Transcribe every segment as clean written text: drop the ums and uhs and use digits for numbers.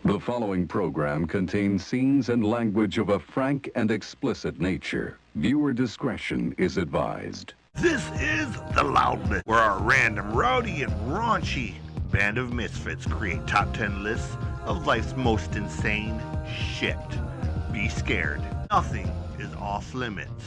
The following program contains scenes and language of a frank and explicit nature. Viewer discretion is advised. This is The Loudness, where our random, rowdy, and raunchy band of misfits create top 10 lists of life's most insane shit. Be scared. Nothing is off limits.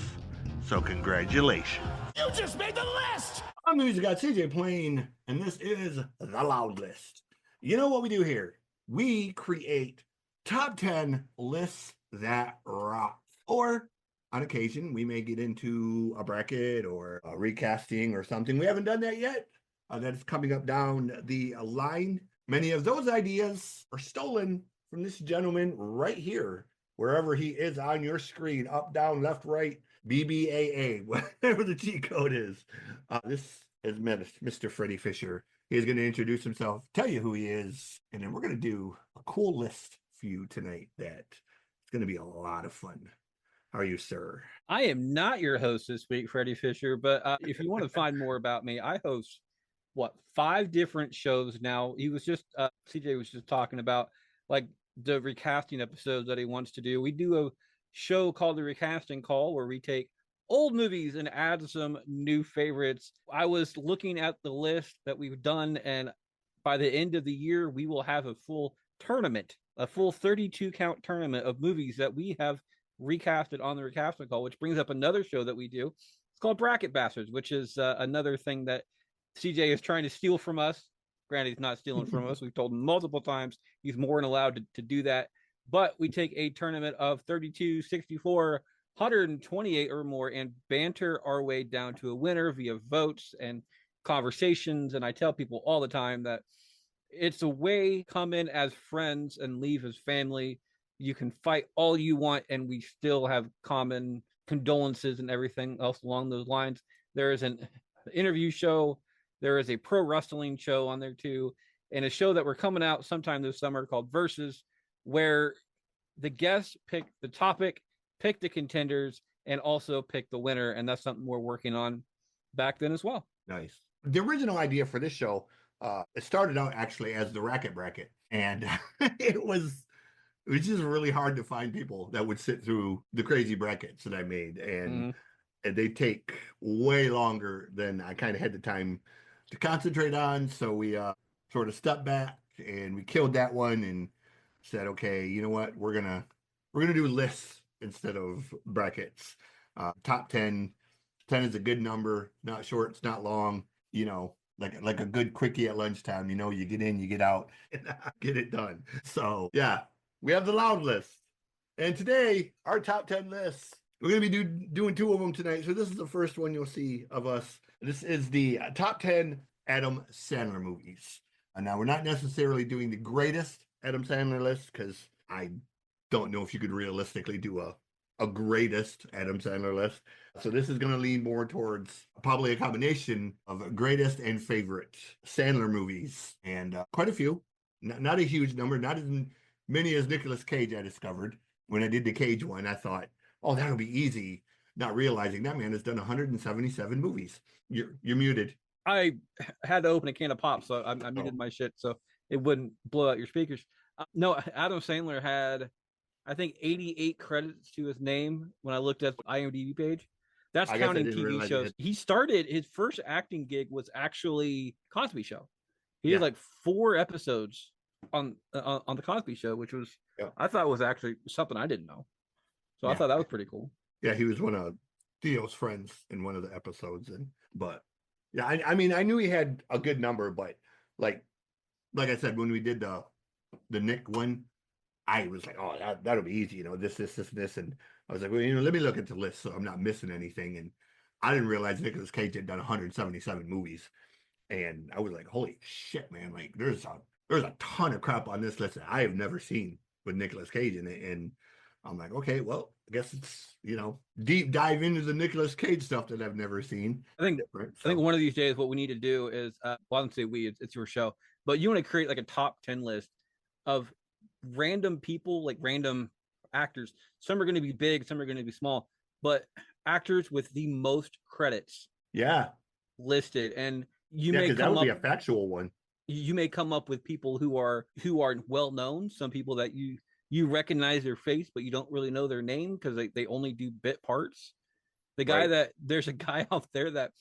So congratulations. You just made the list! I'm the music guy CJ Plain, and this is The Loud List. You know what we do here? We create top 10 lists that rock. Or on occasion, we may get into a bracket or a recasting or something. We haven't done that yet. That's coming up down the line. Many of those ideas are stolen from this gentleman right here, wherever he is on your screen, up, down, left, right, BBAA, whatever the cheat code is. This is Mr. Freddie Fisher. He's going to introduce himself, tell you who he is, and then we're going to do a cool list for you tonight that's going to be a lot of fun. How are you, sir? I am not your host this week, Freddie Fisher, but if you want to find more about me, I host, 5 different shows now. He was just, CJ was just talking about, like, the recasting episodes that he wants to do. We do a show called The Recasting Call, where we take old movies and add some new favorites. I was looking at the list that we've done, and by the end of the year, we will have a full tournament, a full 32 count tournament of movies that we have recasted on the Recasting Call, which brings up another show that we do. It's called Bracket Bastards, which is another thing that CJ is trying to steal from us. Granted, he's not stealing from us. We've told him multiple times he's more than allowed to do that. But we take a tournament of 32, 64, 128 or more and banter our way down to a winner via votes and conversations. And I tell people all the time that it's a way to come in as friends and leave as family. You can fight all you want, and we still have common condolences and everything else along those lines. There is an interview show. There is a pro wrestling show on there too, and a show that we're coming out sometime this summer called Versus, where the guests pick the topic, pick the contenders, and also pick the winner. And that's something we're working on back then as well. Nice. The original idea for this show, it started out actually as the Racket Bracket, and it was just really hard to find people that would sit through the crazy brackets that I made, and they take way longer than I kind of had the time to concentrate on. So we sort of stepped back and we killed that one and said, okay, you know what, we're gonna do lists instead of brackets. Top 10 is a good number, not short, it's not long, like a good quickie at lunchtime. You get in, you get out, and get it done. So yeah, we have the loud list, and today our top 10 lists, we're going to be doing 2 of them tonight. So this is the first one you'll see of us. This is the top 10 Adam Sandler movies. Now, we're not necessarily doing the greatest Adam Sandler list, because I don't know if you could realistically do a greatest Adam Sandler list. So this is going to lean more towards probably a combination of greatest and favorite Sandler movies, and quite a few. Not a huge number, not as many as Nicolas Cage. I discovered when I did the Cage one, I thought, oh, that'll be easy, not realizing that man has done 177 movies. You're muted. I had to open a can of pop, so I muted my shit so it wouldn't blow out your speakers. No, Adam Sandler had, I think, 88 credits to his name when I looked at the IMDb page. That's counting TV shows. He started, his first acting gig was actually Cosby Show. He did like 4 episodes on the Cosby Show, which was, I thought was actually something I didn't know. So I thought that was pretty cool. Yeah, he was one of Theo's friends in one of the episodes, but yeah, I mean, I knew he had a good number, but like I said, when we did the Nick one, I was like, oh, that'll be easy, this, and I was like, well, let me look at the list so I'm not missing anything, and I didn't realize Nicolas Cage had done 177 movies, and I was like, holy shit, man! Like, there's a ton of crap on this list that I have never seen with Nicolas Cage in it, and I'm like, okay, well, I guess it's, deep dive into the Nicolas Cage stuff that I've never seen. I think one of these days what we need to do is, well, I don't say we, it's your show, but you want to create like a top 10 list of random people, like random actors. Some are going to be big, some are going to be small, but actors with the most credits listed. And you may come that would up, be a factual one. you may come up with people who are well known, some people that you recognize their face, but you don't really know their name because they only do bit parts. The guy Right. that there's a guy out there that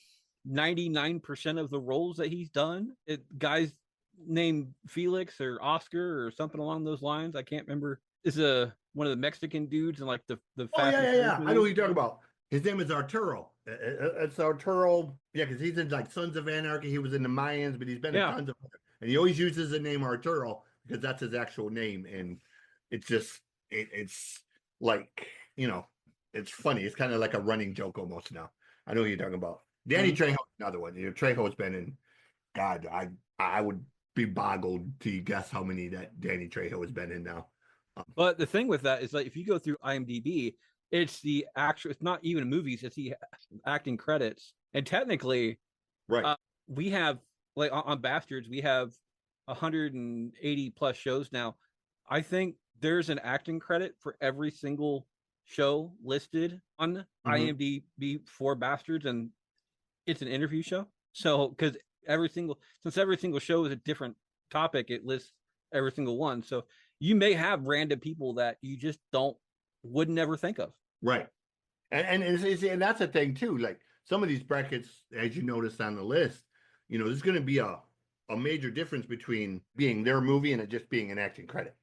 99% of the roles that he's done, guys named Felix or Oscar or something along those lines. I can't remember. Is one of the Mexican dudes in like the Oh Fast yeah, and yeah, Furious yeah. I know what movies. you're talking about. His name is Arturo. It's Arturo. Yeah, because he's in like Sons of Anarchy. He was in the Mayans, but he's been in Yeah, tons of, and he always uses the name Arturo because that's his actual name. And it's just it's like, you know, it's funny. It's kind of like a running joke almost now. I know what you're talking about. Danny Trejo, another one. You know, Trejo's been in. God, I would be boggled to guess how many that Danny Trejo has been in now. but the thing with that is like if you go through IMDb, it's the actual. It's not even movies. It's the acting credits, and technically, Right. we have like on Bastards, we have 180 plus shows now. I think there's an acting credit for every single show listed on IMDb for Bastards, and it's an interview show. So because every single show is a different topic, it lists every single one. So you may have random people that you just would never think of. Right. And that's a thing too. Like some of these brackets, as you noticed on the list, you know, there's going to be a major difference between being their movie and it just being an acting credit.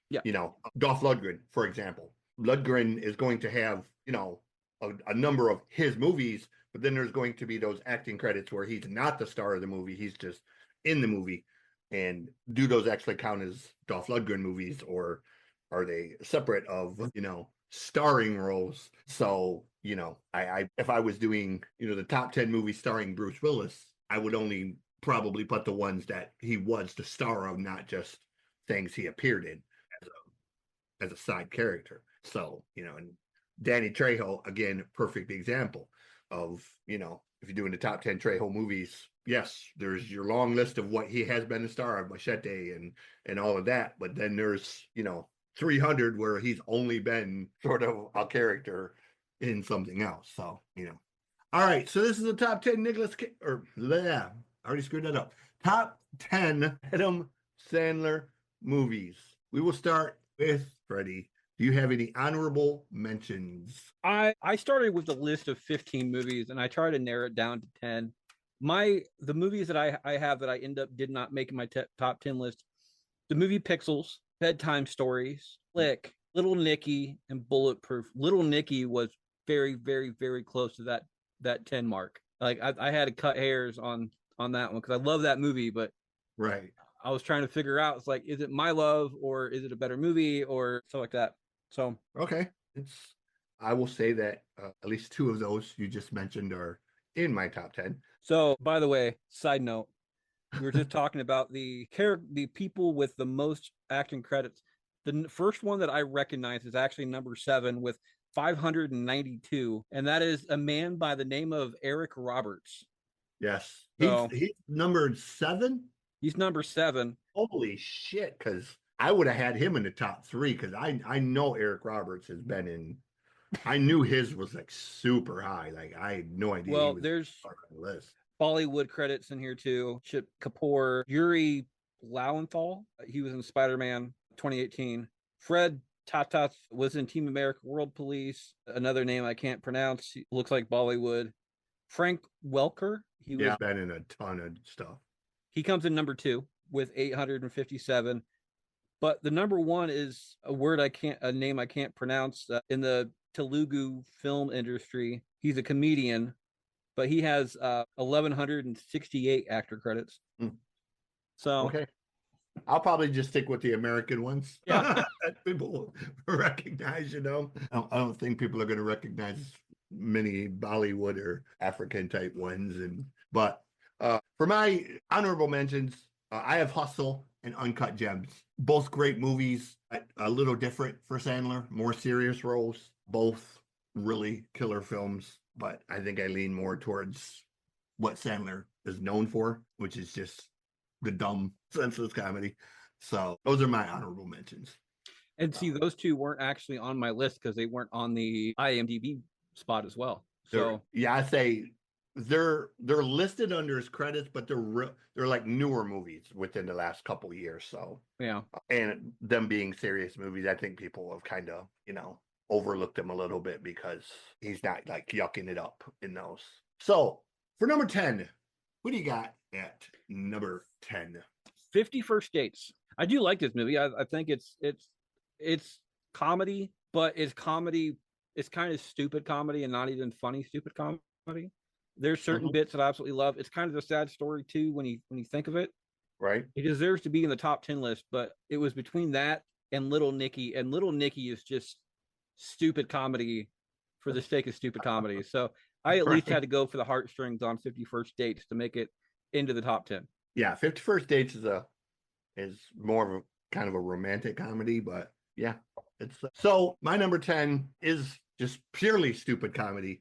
Yeah. You know, Dolph Lundgren, for example. Lundgren is going to have, you know, a number of his movies, but then there's going to be those acting credits where he's not the star of the movie. He's just in the movie. And do those actually count as Dolph Lundgren movies, or are they separate of, you know, starring roles? So, you know, I if I was doing, you know, the top 10 movies starring Bruce Willis, I would only probably put the ones that he was the star of, not just things he appeared in as a side character. So, you know, and Danny Trejo, again, perfect example of, you know, if you're doing the top 10 Trejo movies, yes, there's your long list of what he has been the star of, Machete and all of that. But then there's, you know, 300 where he's only been sort of a character in something else. So, you know. All right. So this is the top 10 I already screwed that up. Top 10 Adam Sandler movies. We will start with Freddie. Do you have any honorable mentions? I started with a list of 15 movies and I tried to narrow it down to 10. The movies that I have that I did not make my top 10 list: the movie Pixels, Bedtime Stories, Flick, Little Nicky, and Bulletproof. Little Nicky was very, very, very close to that 10 mark. Like I had to cut hairs on that one because I love that movie, but right, I was trying to figure out, it's like, is it my love or is it a better movie or stuff like that? So okay, I will say that at least two of those you just mentioned are in my top 10. So, by the way, side note, we were just talking about the people with the most acting credits. The first one that I recognize is actually number 7 with 592, and that is a man by the name of Eric Roberts. Yes, So, he's numbered 7. He's number 7. Holy shit! Because I would have had him in the top 3 because I know Eric Roberts has been in. I knew his was like super high. Like I had no idea. Well, there's on the list. Bollywood credits in here too. Chip Kapoor, Yuri Lowenthal. He was in Spider-Man 2018. Fred Tatas was in Team America World Police. Another name I can't pronounce. He looks like Bollywood. Frank Welker. He was been in a ton of stuff. He comes in number 2 with 857. But the number 1 is a name I can't pronounce. In the Telugu film industry, he's a comedian, but he has 1,168 actor credits. So okay, I'll probably just stick with the American ones. Yeah, that people recognize. You know, I don't think people are going to recognize many Bollywood or African type ones. But for my honorable mentions, I have Hustle and Uncut Gems. Both great movies, a little different for Sandler, more serious roles. Both really killer films, but I think I lean more towards what Sandler is known for, which is just the dumb, senseless comedy. So those are my honorable mentions. And see, those two weren't actually on my list because they weren't on the IMDb spot as well. So yeah, I say they're listed under his credits, but they're like newer movies within the last couple years. So Yeah. and them being serious movies, I think people have kind of overlooked him a little bit because he's not like yucking it up in those. So for number 10, what do you got at number 10? 50 First Dates. I do like this movie. I think it's comedy, but it's comedy. It's kind of stupid comedy and not even funny stupid comedy. There's certain bits that I absolutely love. It's kind of a sad story too when you think of it. Right. It deserves to be in the top 10 list, but it was between that and Little Nicky, and Little Nicky is just stupid comedy for the sake of stupid comedy. So I at least had to go for the heartstrings on 51st Dates to make it into the top 10. Yeah, 51st Dates is more of a kind of a romantic comedy, but yeah, it's so my number 10 is just purely stupid comedy,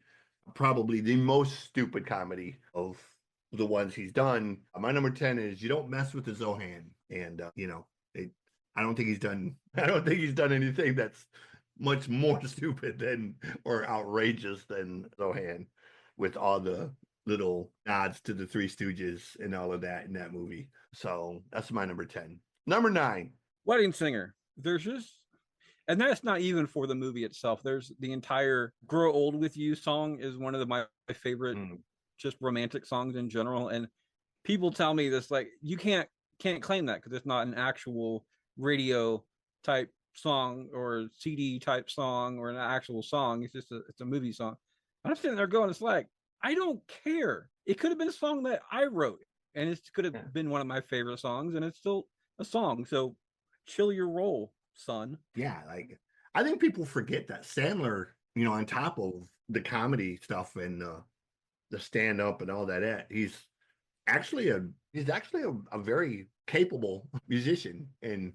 probably the most stupid comedy of the ones he's done. My number 10 is You Don't Mess with the Zohan, and I don't think he's done anything that's much more stupid than or outrageous than Zohan, with all the little nods to the Three Stooges and all of that in that movie. So that's my number 10. Number 9, Wedding Singer. There's just, and that's not even for the movie itself. There's the entire "Grow Old with You" song is one of my favorite, just romantic songs in general. And people tell me this, like, you can't claim that because it's not an actual radio type song or CD type song or an actual song. It's just it's a movie song. I'm sitting there going, it's like, I don't care. It could have been a song that I wrote, and it could have been one of my favorite songs, and it's still a song. So chill your roll, son. Yeah, like I think people forget that Sandler, on top of the comedy stuff and the stand up and all that, he's actually a very capable musician and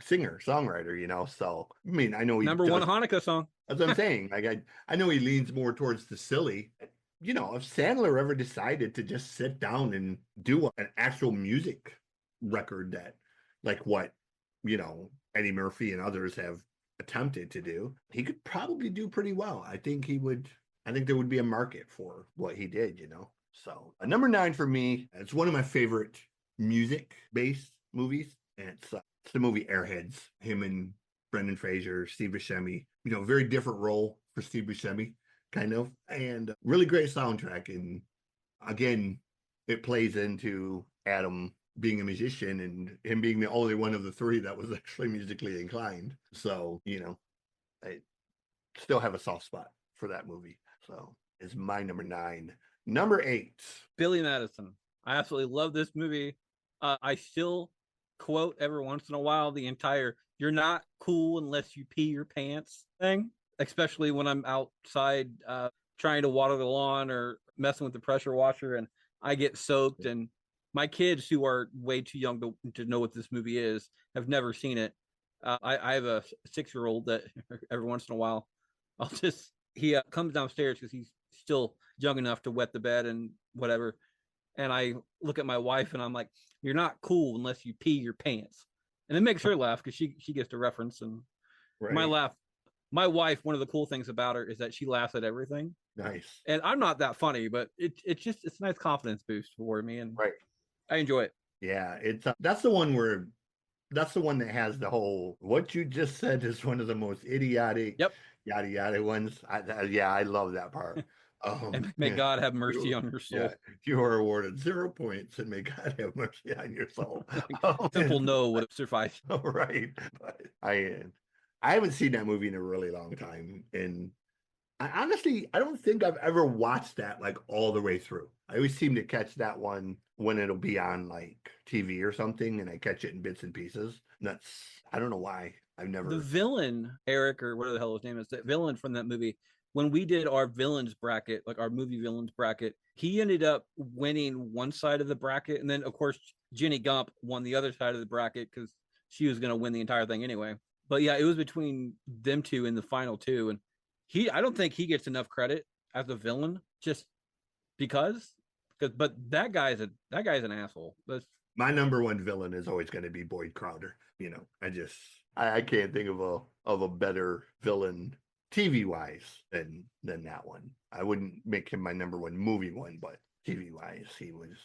singer songwriter. So I mean, I know he number one Hanukkah song. That's what I'm saying. Like I know he leans more towards the silly. If Sandler ever decided to just sit down and do an actual music record that, like what Eddie Murphy and others have attempted to do, he could probably do pretty well. I think there would be a market for what he did. So number 9 for me, it's one of my favorite music-based movies, and it's the movie Airheads. Him and Brendan Fraser, Steve Buscemi. Very different role for Steve Buscemi, kind of, and really great soundtrack. And again, it plays into Adam being a musician and him being the only one of the 3 that was actually musically inclined. So, I still have a soft spot for that movie. So it's my number 9. Number 8. Billy Madison. I absolutely love this movie. I still quote every once in a while the entire "you're not cool unless you pee your pants" thing, especially when I'm outside trying to water the lawn or messing with the pressure washer and I get soaked. And my kids, who are way too young to know what this movie is, have never seen it. I have a 6-year-old that every once in a while he comes downstairs because he's still young enough to wet the bed and whatever. And I look at my wife and I'm like, "You're not cool unless you pee your pants." And it makes her laugh because she gets the reference. And Right. my wife, one of the cool things about her is that she laughs at everything. Nice. And I'm not that funny, but it's a nice confidence boost for me. And Right. I enjoy it. Yeah, it's that's the one that has the whole "what you just said is one of the most idiotic yada yada ones." I love that part. And may God have mercy on your soul. Yeah, you are awarded 0 points, and may God have mercy on your soul. Simple no would have sufficed. Right, but I haven't seen that movie in a really long time, and I don't think I've ever watched that like all the way through. I always seem to catch that one when it'll be on like TV or something, and I catch it in bits and pieces. I don't know why. I've never. The villain, Eric, or whatever the hell his name is, that villain from that movie, when we did our villains bracket, like our movie villains bracket, he ended up winning one side of the bracket. And then, of course, Jenny Gump won the other side of the bracket because she was going to win the entire thing anyway. But yeah, it was between them two in the final 2. And I don't think he gets enough credit as a villain just but that guy's an asshole. My number 1 villain is always going to be Boyd Crowder. I can't think of a better villain TV wise than that one. I wouldn't make him my number one movie one, but TV wise, he was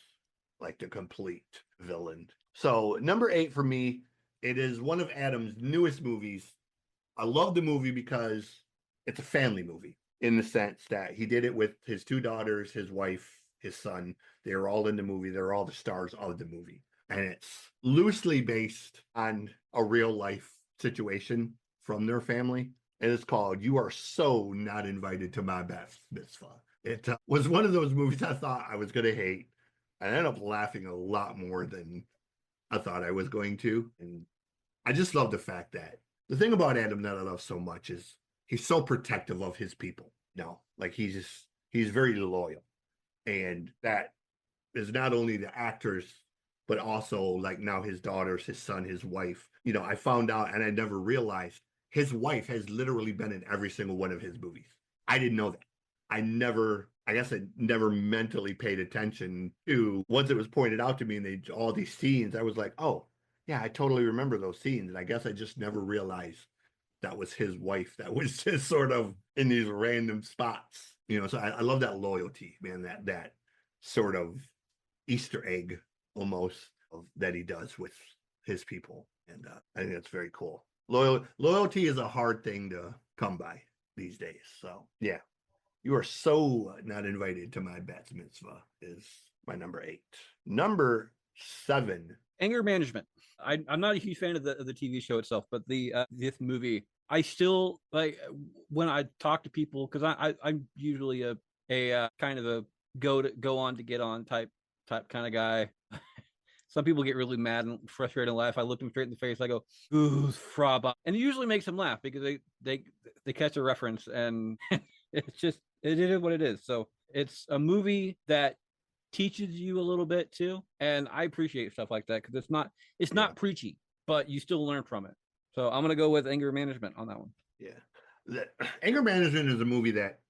like the complete villain. So number 8 for me, it is one of Adam's newest movies. I love the movie because it's a family movie in the sense that he did it with his 2 daughters, his wife, his son. They were all in the movie. They're all the stars of the movie. And it's loosely based on a real life situation from their family. And it's called You Are So Not Invited to My Bat Mitzvah. It was one of those movies I thought I was going to hate. I ended up laughing a lot more than I thought I was going to. And I just love the fact that the thing about Adam that I love so much is he's so protective of his people. Like he's very loyal. And that is not only the actors, but also like now his daughters, his son, his wife. I found out and I never realized his wife has literally been in every single one of his movies. I didn't know that. I guess I never mentally paid attention to once it was pointed out to me and all these scenes, I was like, oh, yeah, I totally remember those scenes. And I guess I just never realized that was his wife that was just sort of in these random spots. So I love that loyalty, man, that sort of Easter egg almost that he does with his people. And I think that's very cool. Loyalty is a hard thing to come by these days. So yeah, You Are So Not Invited to My Bat Mitzvah is my number 8. Number 7. Anger Management. I'm not a huge fan of the TV show itself, but this movie, I still like when I talk to people, because I'm usually a kind of a go on to get on type kind of guy. Some people get really mad and frustrated and laugh. I look them straight in the face. I go, "Ooh, fraba," and it usually makes them laugh because they catch a reference, and it is what it is. So it's a movie that teaches you a little bit too, and I appreciate stuff like that because it's not preachy, but you still learn from it. So I'm gonna go with Anger Management on that one. Yeah, Anger Management is a movie that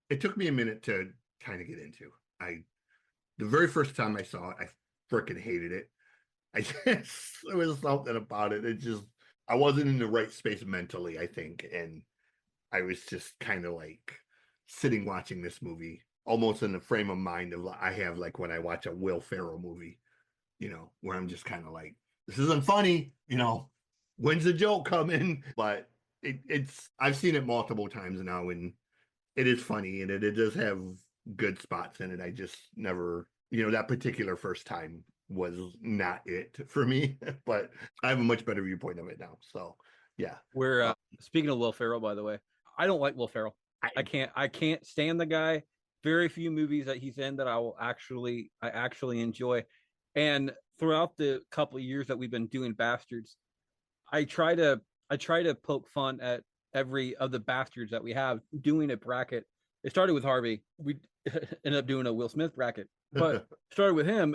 it took me a minute to kind of get into. The very first time I saw it, I freaking hated it. There was something about it. I wasn't in the right space mentally, I think, and I was just kind of like sitting watching this movie almost in the frame of mind of I have like when I watch a Will Ferrell movie, where I'm just kind of like, this isn't funny, when's the joke coming? But I've seen it multiple times now, and it is funny, and it does have good spots in it. I just never, that particular first time was not it for me, but I have a much better viewpoint of it now. So yeah. We're speaking of Will Ferrell, by the way, I don't like Will Ferrell. I can't stand the guy. Very few movies that he's in that I actually enjoy. And throughout the couple of years that we've been doing Bastards, I try to poke fun at every of the Bastards that we have, doing a bracket. It started with Harvey. We ended up doing a Will Smith bracket, but started with him.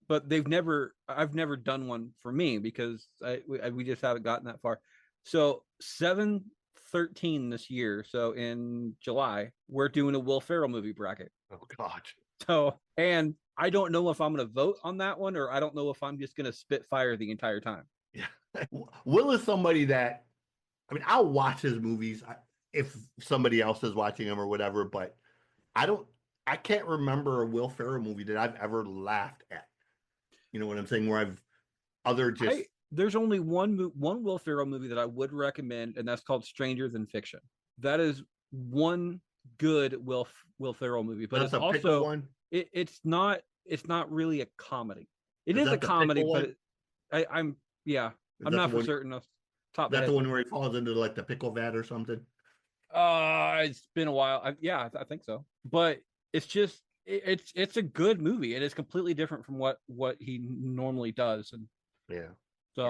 But I've never done one for me because we just haven't gotten that far. So 7/13 this year. So in July, we're doing a Will Ferrell movie bracket. Oh God. So, and I don't know if I'm going to vote on that one, or I don't know if I'm just going to spit fire the entire time. Yeah. Will is somebody that, I'll watch his movies if somebody else is watching them or whatever, but I can't remember a Will Ferrell movie that I've ever laughed at. You know what I'm saying? Where there's only one Will Ferrell movie that I would recommend, and that's called Stranger Than Fiction. That is one good Will Ferrell movie, but it's also one. It's not really a comedy. It is a comedy, but I'm not for certain. That's the one where he falls into like the pickle vat or something. It's been a while. I think so. But it's just it's a good movie. It is completely different from what he normally does. And yeah. So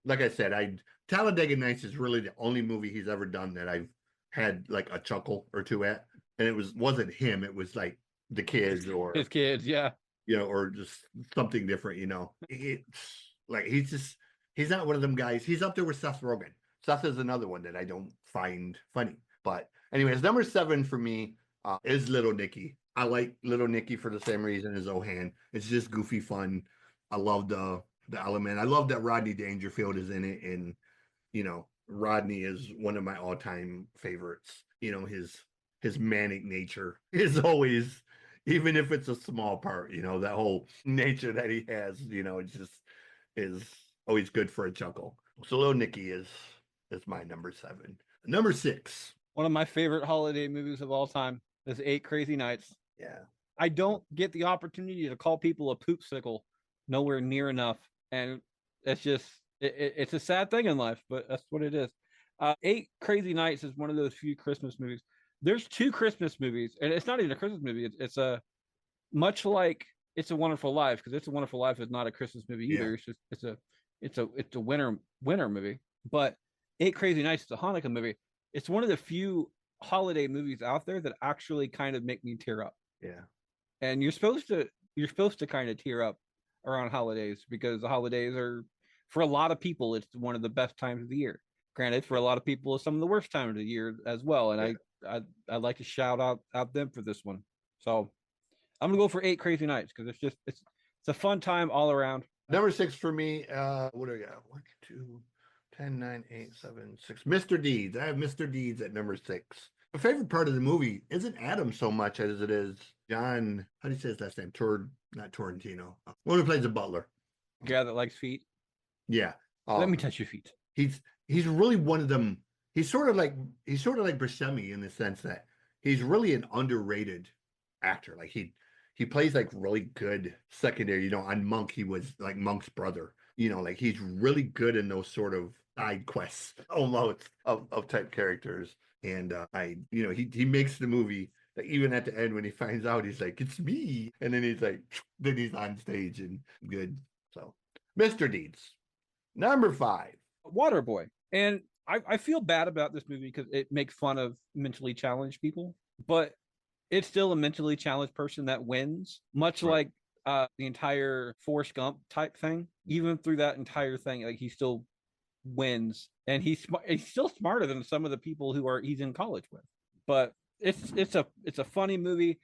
like I said, Talladega Nights is really the only movie he's ever done that I've had like a chuckle or two at. And it wasn't him, it was like the kids or his kids, yeah. Or just something different, It's like he's not one of them guys. He's up there with Seth Rogen. Seth is another one that I don't find funny. But anyways, number 7 for me is Little Nicky. I like Little Nicky for the same reason as Ohan. It's just goofy fun. I love the element. I love that Rodney Dangerfield is in it, and Rodney is one of my all-time favorites. You know, his manic nature is always, even if it's a small part, you know, that whole nature that he has, you know, it just is always good for a chuckle. So Little Nicky is my number 7. Number 6. One of my favorite holiday movies of all time is Eight Crazy Nights. Yeah. I don't get the opportunity to call people a poop sickle nowhere near enough. And it's just, it's a sad thing in life, but that's what it is. Eight Crazy Nights is one of those few Christmas movies. There's 2 Christmas movies, and it's not even a Christmas movie. It's a much like It's a Wonderful Life, because It's a Wonderful Life is not a Christmas movie either. Yeah. It's just it's a winter movie. But Eight Crazy Nights is a Hanukkah movie. It's one of the few holiday movies out there that actually kind of make me tear up. Yeah. And you're supposed to kind of tear up around holidays, because the holidays are, for a lot of people, it's one of the best times of the year. Granted, for a lot of people, it's some of the worst times of the year as well. And yeah. I'd like to shout out them for this one. So I'm gonna go for Eight Crazy Nights, because it's a fun time all around. Number 6 for me. What do I got? 1, 2, 10, 9, 8, 7, 6. Mr. Deeds. I have Mr. Deeds at number 6. My favorite part of the movie isn't Adam so much as it is John. How do you say his last name? Not Torrentino. One who plays the butler. Guy that likes feet. Yeah. Let me touch your feet. He's really one of them. He's sort of like Buscemi in the sense that he's really an underrated actor. Like he plays like really good secondary. You know, on Monk, he was like Monk's brother. You know, like he's really good in those sort of side quests almost of type characters. And he makes the movie that even at the end when he finds out, he's like, it's me. And then he's like, then he's on stage and good. So Mr. Deeds. Number 5. Waterboy. And I feel bad about this movie because it makes fun of mentally challenged people, but it's still a mentally challenged person that wins, much right. like the entire Forrest Gump type thing. Even through that entire thing, like he still wins, and he's still smarter than some of the people he's in college with. But it's a funny movie.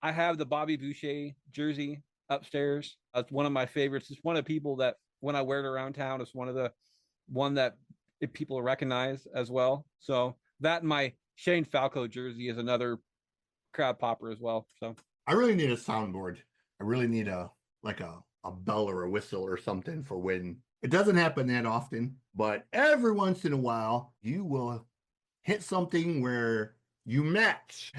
I have the Bobby Boucher jersey upstairs. It's one of my favorites. It's one of the people that when I wear it around town, it's one that people recognize as well. So that and my Shane Falco jersey is another crowd popper as well. So I really need a soundboard. I really need a bell or a whistle or something for when it doesn't happen that often, but every once in a while you will hit something where you match.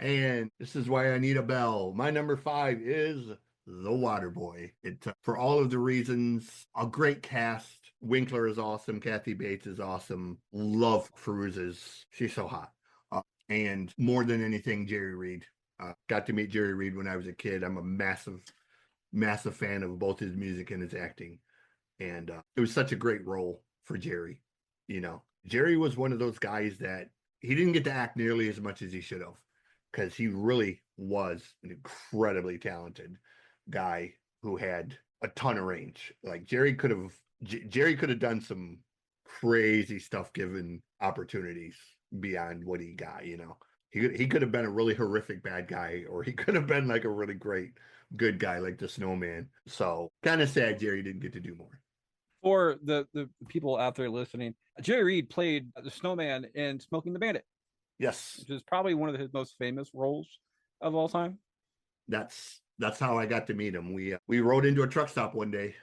And this is why I need a bell. My number 5 is The Waterboy. It for all of the reasons, a great cast. Winkler is awesome. Kathy Bates is awesome. Love Cruises. She's so hot. And more than anything, Jerry Reed. Got to meet Jerry Reed when I was a kid. I'm a massive fan of both his music and his acting. And it was such a great role for Jerry. You know, Jerry was one of those guys that he didn't get to act nearly as much as he should have, because he really was an incredibly talented guy who had a ton of range. Like Jerry could have done some crazy stuff given opportunities beyond what he got. You know, he could have been a really horrific bad guy, or he could have been like a really great good guy like the Snowman. So kind of sad Jerry didn't get to do more. For the people out there listening, Jerry Reed played the Snowman in Smoking the Bandit. Yes, which is probably one of his most famous roles of all time. That's how I got to meet him. We rode into a truck stop one day,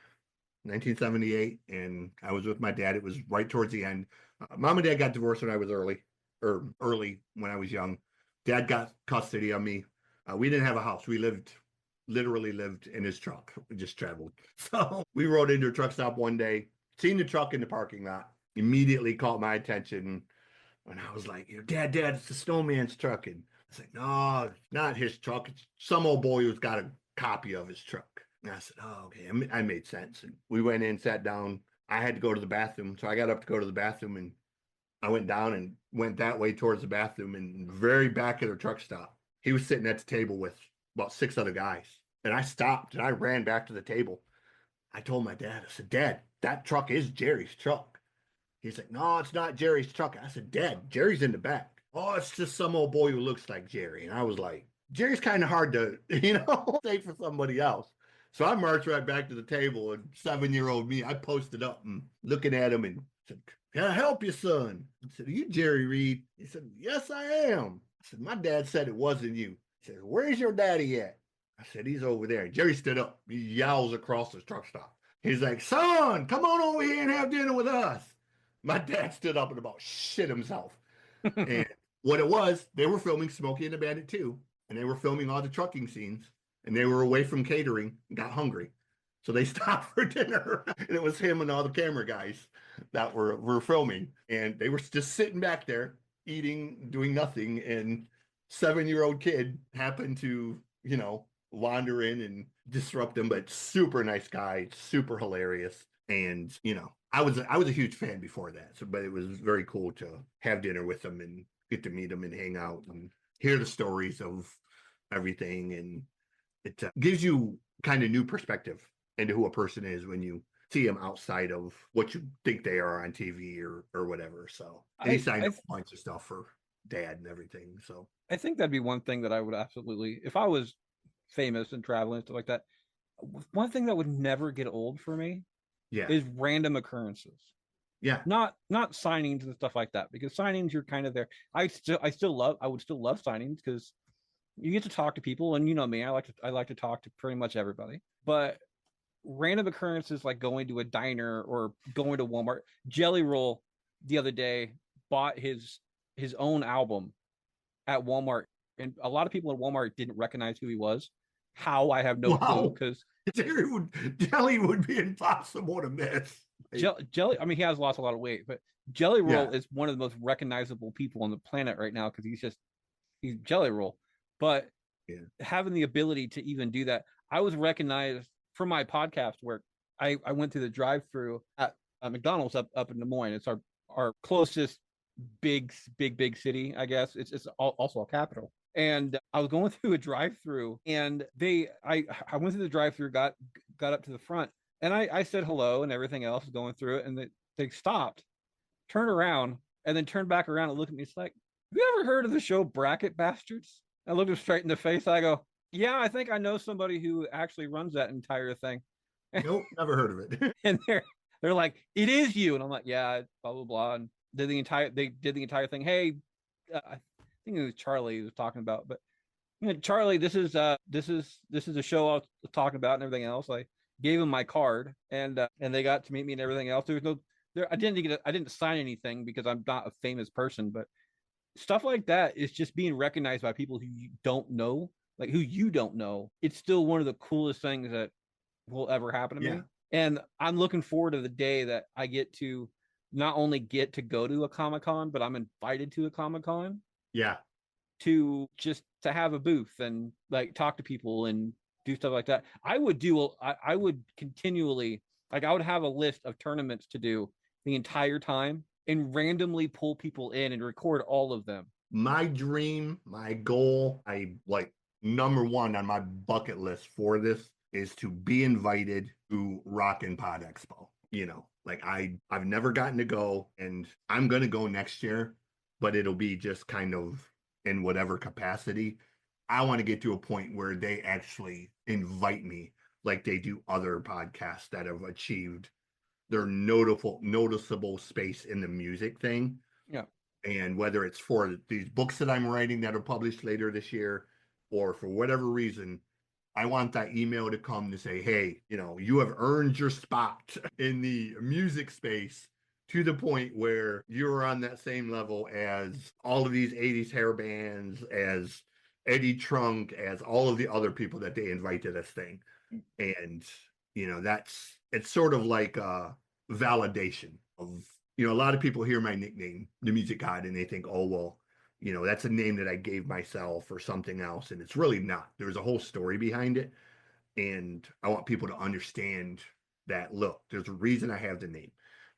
1978, and I was with my dad. It was right towards the end. Mom and Dad got divorced when I was early when I was young. Dad got custody of me. We didn't have a house. We literally lived in his truck. We just traveled. So we rode into a truck stop one day, seen the truck in the parking lot, immediately caught my attention. And I was like, Dad, it's the Snowman's truck. And I was like, no, it's not his truck. It's some old boy who's got a copy of his truck. And I said, oh, okay. I made sense. And we went in, sat down. I had to go to the bathroom. So I got up to go to the bathroom, and I went down and went that way towards the bathroom. And very back of the truck stop, he was sitting at the table with about 6 other guys. And I stopped and I ran back to the table. I told my dad, I said, Dad, that truck is Jerry's truck. He's like, no, it's not Jerry's truck. I said, Dad, Jerry's in the back. Oh, it's just some old boy who looks like Jerry. And I was like, Jerry's kind of hard to, say for somebody else. So I marched right back to the table, and 7-year-old me, I posted up and looking at him and said, Can I help you, son? I said, Are you Jerry Reed? He said, Yes, I am. I said, My dad said it wasn't you. He said, Where's your daddy at? I said, He's over there. Jerry stood up. He yowls across the truck stop. He's like, Son, come on over here and have dinner with us. My dad stood up and about shit himself. And what it was, they were filming Smokey and the Bandit 2, and they were filming all the trucking scenes, and they were away from catering and got hungry. So they stopped for dinner, and it was him and all the camera guys that were filming, and they were just sitting back there eating, doing nothing, and 7-year-old kid happened to, wander in and disrupt them, but super nice guy, super hilarious. And, I was a huge fan before that. So, but it was very cool to have dinner with him and get to meet him and hang out and hear the stories of everything. And it gives you kind of new perspective into who a person is when you see them outside of what you think they are on TV or whatever. So he signed up a bunch of stuff for Dad and everything. So I think that'd be one thing that I would absolutely, if I was famous and traveling and stuff like that, one thing that would never get old for me is random occurrences. Yeah. Not signings and stuff like that, because signings, you're kind of there. I would still love signings because you get to talk to people, and you know me, I like to talk to pretty much everybody. But random occurrences like going to a diner or going to Walmart. Jelly Roll the other day bought his own album at Walmart, and a lot of people at Walmart didn't recognize who he was. How, I have no clue, because Jelly would be impossible to miss. Jelly, I mean, he has lost a lot of weight, but Jelly Roll is one of the most recognizable people on the planet right now because he's Jelly Roll. But having the ability to even do that, I was recognized for my podcast work. I went through the drive-through at McDonald's up in Des Moines. It's our closest big city, I guess. It's also a capital. And I was going through a drive-through, and I went through the drive-through, got up to the front, and I said hello and everything else, going through it, and they stopped, turned around, and then turned back around and looked at me. It's like, have you ever heard of the show Bracket Bastards? I looked him straight in the face. I go, yeah, I think I know somebody who actually runs that entire thing. Nope, never heard of it. And they're like, it is you, and I'm like, yeah, blah blah blah, and they did the entire thing. Hey, I think it was Charlie who was talking about, but Charlie, this is a show I was talking about and everything else. I gave him my card, and they got to meet me and everything else. I didn't sign anything because I'm not a famous person, but stuff like that is just being recognized by people who you don't know, like who you don't know. It's still one of the coolest things that will ever happen to me. And I'm looking forward to the day that I get to not only get to go to a Comic-Con, but I'm invited to a Comic-Con. Yeah. To have a booth and like talk to people and do stuff like that. I would continually, like, I would have a list of tournaments to do the entire time and randomly pull people in and record all of them. My dream, my goal, number one on my bucket list for this is to be invited to Rockin' Pod Expo. I've never gotten to go, and I'm going to go next year, but it'll be just kind of in whatever capacity. I want to get to a point where they actually invite me like they do other podcasts that have achieved their noticeable space in the music thing. Yeah. And whether it's for these books that I'm writing that are published later this year, or for whatever reason, I want that email to come to say, hey, you have earned your spot in the music space to the point where you're on that same level as all of these 80s hair bands, as Eddie Trunk, as all of the other people that they invite to this thing. And, it's sort of like a validation of, a lot of people hear my nickname, the Music God, and they think, oh, well, that's a name that I gave myself or something else. And it's really not. There's a whole story behind it. And I want people to understand that, look, there's a reason I have the name.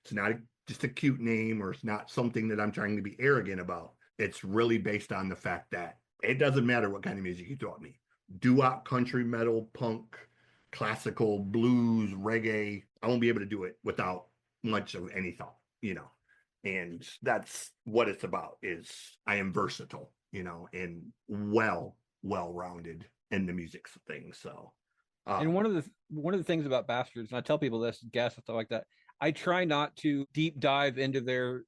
It's not just a cute name, or it's not something that I'm trying to be arrogant about. It's really based on the fact that it doesn't matter what kind of music you throw at me. Doo-wop, country, metal, punk, classical, blues, reggae. I won't be able to do it without much of any thought, And that's what it's about, is I am versatile, and well-rounded in the music thing. So and one of the things about Bastards, and I tell people this, guests and stuff like that, I try not to deep dive into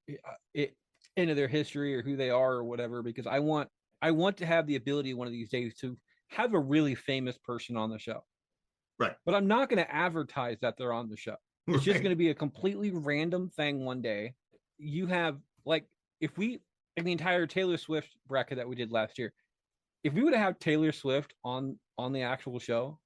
into their history or who they are or whatever, because I want to have the ability one of these days to have a really famous person on the show. Right. But I'm not going to advertise that they're on the show. It's just going to be a completely random thing one day. You have like, if we, in the entire Taylor Swift bracket that we did last year, if we would have Taylor Swift on the actual show,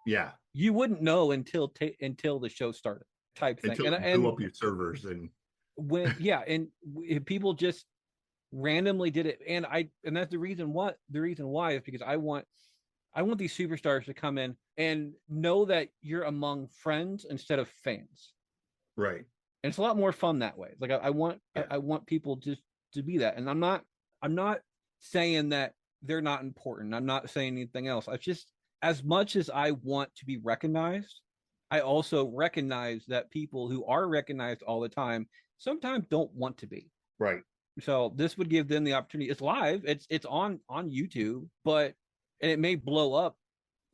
yeah, you wouldn't know until the show started, type thing. Until you blew up your servers and if people just randomly did it, and that's the reason why is because I want these superstars to come in and know that you're among friends instead of fans. Right. And it's a lot more fun that way. Like I want people just to be that. And I'm not saying that they're not important. I'm not saying anything else. I just, as much as I want to be recognized, I also recognize that people who are recognized all the time sometimes don't want to be. Right. So this would give them the opportunity. It's live. It's on YouTube, and it may blow up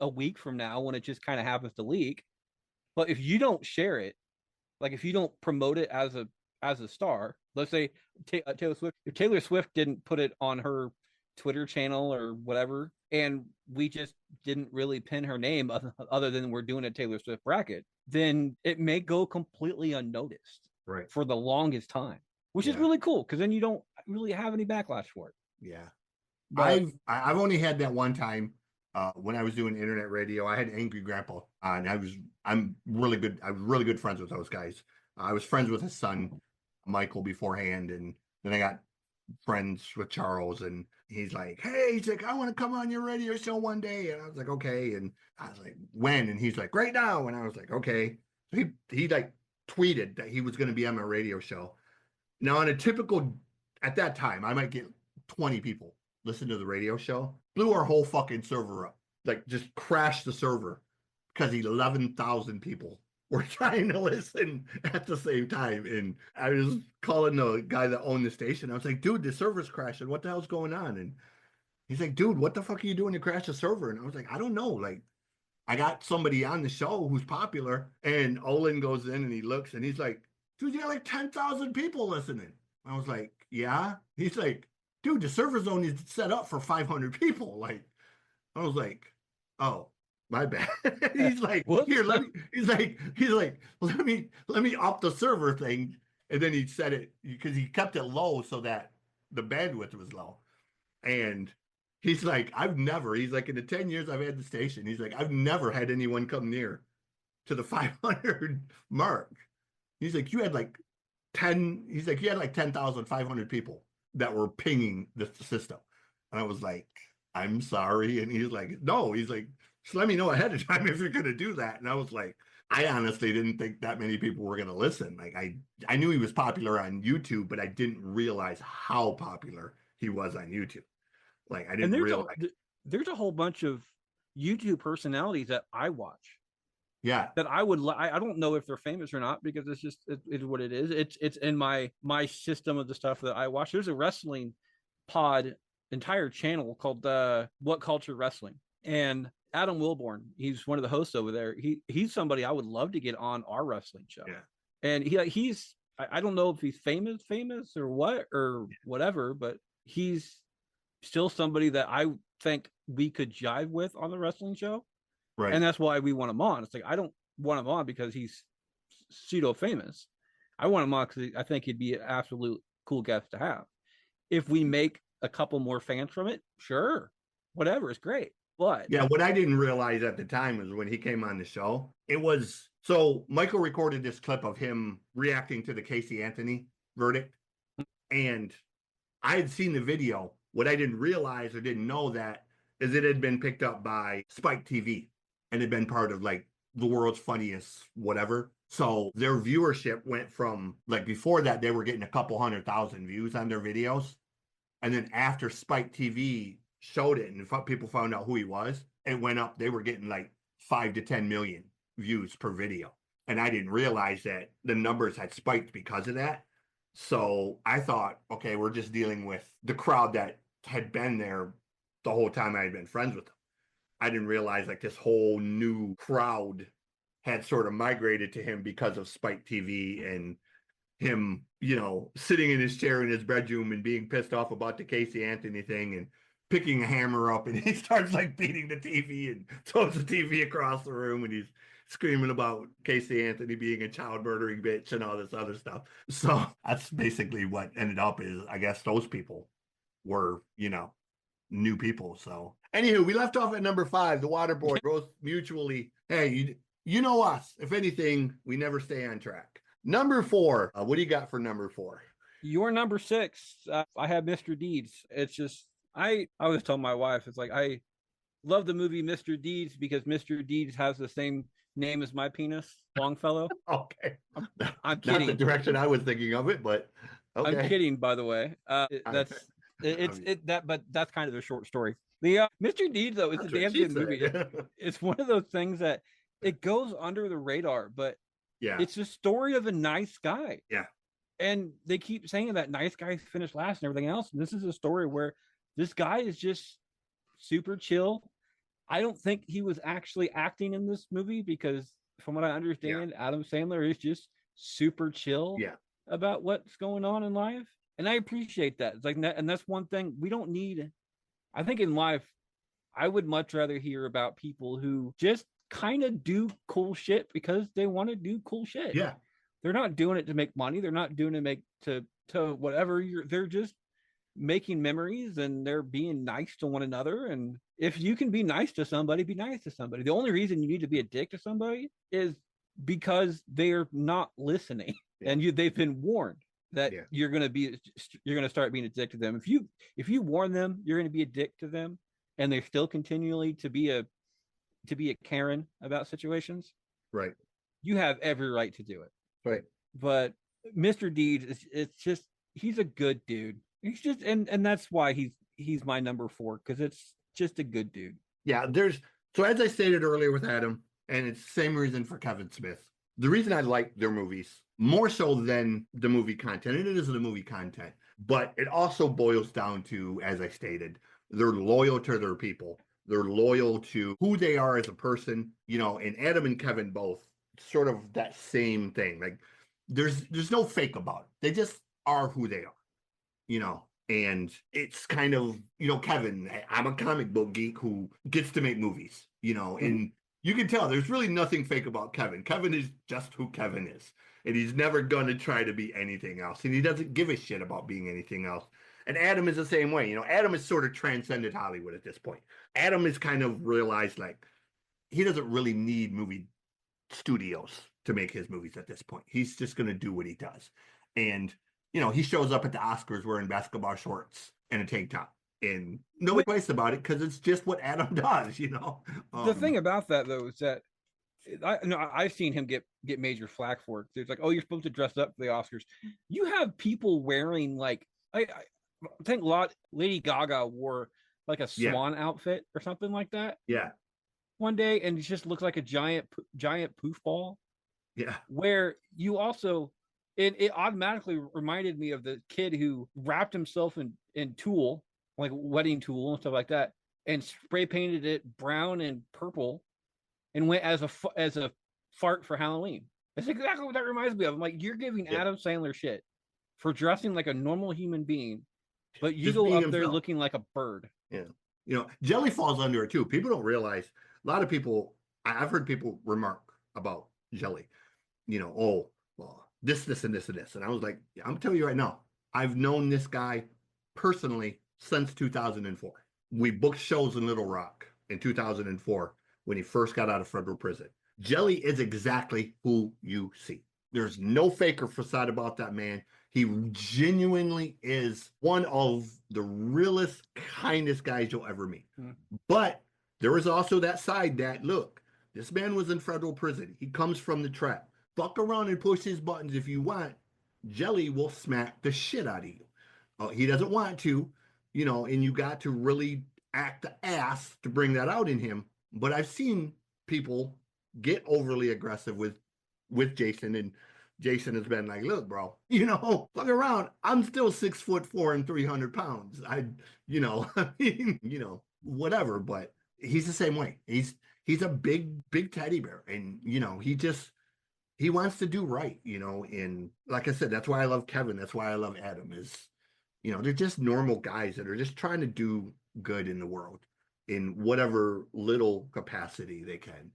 a week from now when it just kind of happens to leak. But if you don't share it, like if you don't promote it as a star, let's say Taylor Swift, if Taylor Swift didn't put it on her Twitter channel or whatever, and we just didn't really pin her name other than we're doing a Taylor Swift bracket, then it may go completely unnoticed for the longest time, which is really cool, because then you don't really have any backlash for it. Yeah. But I've only had that one time when I was doing internet radio. I had Angry Grandpa, and I'm really good. I was really good friends with those guys. I was friends with his son, Michael, beforehand, and then I got friends with Charles, and he's like, hey, he's like, I want to come on your radio show one day. And I was like, okay. And I was like, when? And he's like, right now. And I was like, okay. So he like tweeted that he was going to be on my radio show. Now, on a typical, at that time, I might get 20 people listen to the radio show. Blew our whole fucking server up. Like, just crashed the server because 11,000 people were trying to listen at the same time. And I was calling the guy that owned the station. I was like, dude, the server's crashing. What the hell's going on? And he's like, dude, what the fuck are you doing to crash the server? And I was like, I don't know. Like, I got somebody on the show who's popular. And Olin goes in and he looks and he's like, dude, you got like 10,000 people listening. I was like, yeah. He's like, dude, the server's only set up for 500 people. Like, I was like, oh, my bad. He's like, here, he's like, let me up the server thing. And then he said it because he kept it low so that the bandwidth was low. And he's like, he's like, in the 10 years I've had the station, he's like, I've never had anyone come near to the 500 mark. He's like, you had like 10,500 people that were pinging the system. And I was like, I'm sorry. And he's like, no, he's like, just let me know ahead of time if you're going to do that. And I was like, I honestly didn't think that many people were going to listen. Like I knew he was popular on YouTube, but I didn't realize how popular he was on YouTube. Like I didn't realize. There's a whole bunch of YouTube personalities that I watch. Yeah. That I would, I don't know if they're famous or not, because it's just, it's what it is. It's in my system of the stuff that I watch. There's a wrestling pod entire channel called What Culture Wrestling. And Adam Wilborn, he's one of the hosts over there. He's somebody I would love to get on our wrestling show. Yeah. And he's, I don't know if he's famous or what, or whatever, but he's still somebody that I think we could jive with on the wrestling show. Right. And that's why we want him on. It's like, I don't want him on because he's pseudo famous. I want him on because I think he'd be an absolute cool guest to have. If we make a couple more fans from it, sure, whatever, it's great. But yeah, what I didn't realize at the time was when he came on the show, so Michael recorded this clip of him reacting to the Casey Anthony verdict. And I had seen the video. What I didn't realize or didn't know that is it had been picked up by Spike TV and had been part of like the world's funniest whatever. So their viewership went from, like, before that, they were getting a couple 100,000 views on their videos. And then after Spike TV showed it and people found out who he was, it went up. They were getting like 5 to 10 million views per video. And I didn't realize that the numbers had spiked because of that. So I thought, okay, we're just dealing with the crowd that had been there the whole time I had been friends with them. I didn't realize like this whole new crowd had sort of migrated to him because of Spike TV and him, sitting in his chair in his bedroom and being pissed off about the Casey Anthony thing and picking a hammer up, and he starts like beating the TV and throws the TV across the room, and he's screaming about Casey Anthony being a child murdering bitch and all this other stuff. So that's basically what ended up is, I guess those people were, new people. So anywho, we left off at number 5, the Waterboy, both mutually, hey, you know us. If anything, we never stay on track. Number 4, what do you got for number 4? Your number 6, I have Mr. Deeds. It's just, I always tell my wife, it's like, I love the movie Mr. Deeds because Mr. Deeds has the same name as my penis, Longfellow. Okay. I'm kidding. Not the direction I was thinking of it, but okay. I'm kidding, by the way. But that's kind of a short story. The Mr. Deeds, though, is a damn good movie. It's one of those things that it goes under the radar, but yeah, it's a story of a nice guy. Yeah. And they keep saying that nice guys finish last and everything else. And this is a story where this guy is just super chill. I don't think he was actually acting in this movie because from what I understand, Adam Sandler is just super chill about what's going on in life. And I appreciate that. It's like, and that's one thing we don't need. I think in life, I would much rather hear about people who just kind of do cool shit because they want to do cool shit. Yeah. They're not doing it to make money. They're not doing it to whatever. They're just making memories and they're being nice to one another. And if you can be nice to somebody, be nice to somebody. The only reason you need to be a dick to somebody is because they're not listening and they've been warned that you're going to start being a dick to them. If you warn them, you're going to be a dick to them and they're still continually to be a Karen about situations. Right. You have every right to do it. Right. But Mr. Deeds, it's just, he's a good dude. He's just, and that's why he's my number 4, because it's just a good dude. Yeah, so as I stated earlier with Adam, and it's the same reason for Kevin Smith. The reason I like their movies more so than the movie content, and it is the movie content, but it also boils down to, as I stated, they're loyal to their people. They're loyal to who they are as a person, and Adam and Kevin both sort of that same thing. Like there's no fake about it. They just are who they are. And it's kind of, Kevin, I'm a comic book geek who gets to make movies, and you can tell there's really nothing fake about Kevin. Kevin is just who Kevin is, and he's never going to try to be anything else, and he doesn't give a shit about being anything else. And Adam is the same way. Adam has sort of transcended Hollywood at this point. Adam has kind of realized, like, he doesn't really need movie studios to make his movies at this point. He's just going to do what he does. And he shows up at the Oscars wearing basketball shorts and a tank top, and nobody twice about it because it's just what Adam does. The thing about that though is that I've seen him get major flack for it. It's like, oh, you're supposed to dress up for the Oscars. You have people wearing like I think Lady Gaga wore like a swan outfit or something like that. Yeah. One day, and it just looks like a giant poof ball. Yeah. Where you also. It automatically reminded me of the kid who wrapped himself in tulle, like wedding tulle and stuff like that, and spray painted it brown and purple, and went as a fart for Halloween. That's exactly what that reminds me of. I'm like, you're giving Adam Sandler shit for dressing like a normal human being, but you go up there looking like a bird. Yeah, Jelly falls under it too. People don't realize. A lot of people, I've heard people remark about Jelly. Oh, well. This, and this, and this. And I was like, I'm telling you right now, I've known this guy personally since 2004. We booked shows in Little Rock in 2004 when he first got out of federal prison. Jelly is exactly who you see. There's no fake or facade about that man. He genuinely is one of the realest, kindest guys you'll ever meet. But there is also that side that, look, this man was in federal prison. He comes from the trap. Fuck around and push his buttons if you want. Jelly will smack the shit out of you. He doesn't want to, and you got to really act the ass to bring that out in him. But I've seen people get overly aggressive with Jason, and Jason has been like, look, bro, fuck around. I'm still 6'4" and 300 pounds. Whatever, but he's the same way. He's he's a big teddy bear, and he wants to do right, and like I said, that's why I love Kevin. That's why I love Adam is, they're just normal guys that are just trying to do good in the world in whatever little capacity they can.